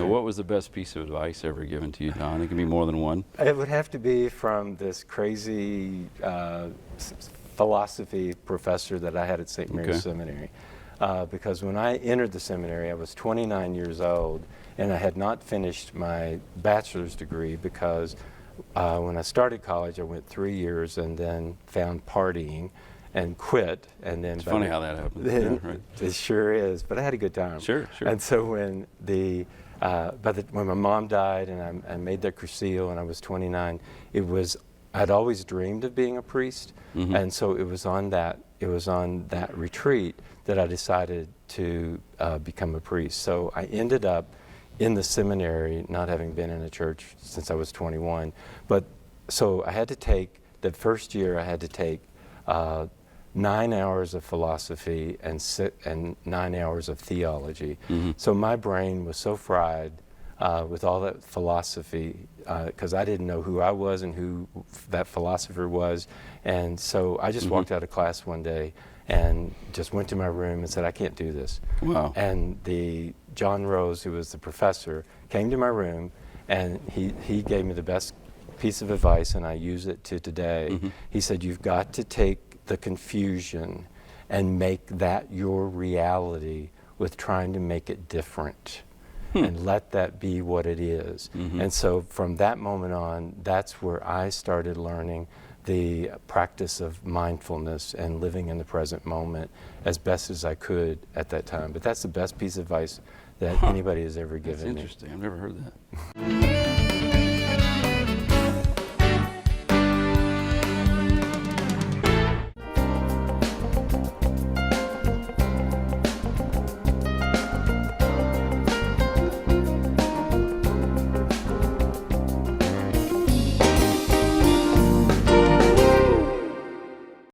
what was the best piece of advice ever given to you, Don? It can be more than one. It would have to be from this crazy philosophy professor that I had at St. Mary's Seminary. Because when I entered the seminary, I was 29 years old, and I had not finished my bachelor's degree because when I started college, I went 3 years and then found partying and quit. And then it's funny how that happens. Yeah, right. It sure is, but I had a good time. Sure, sure. And so when when my mom died and I made that crucial and I was 29, I'd always dreamed of being a priest, and so it was on that retreat that I decided to become a priest. So I ended up in the seminary, not having been in a church since I was 21. But so I had to take, the first year I had to take 9 hours of philosophy and 9 hours of theology. So my brain was so fried with all that philosophy, because I didn't know who I was and who that philosopher was. And so I just walked out of class one day and just went to my room and said, I can't do this. Wow. And John Rose, who was the professor, came to my room, and he gave me the best piece of advice, and I use it to today. He said, you've got to take the confusion and make that your reality with trying to make it different. And let that be what it is. And so from that moment on, that's where I started learning the practice of mindfulness and living in the present moment as best as I could at that time. But that's the best piece of advice that anybody has ever given me. That's interesting. I've never heard that.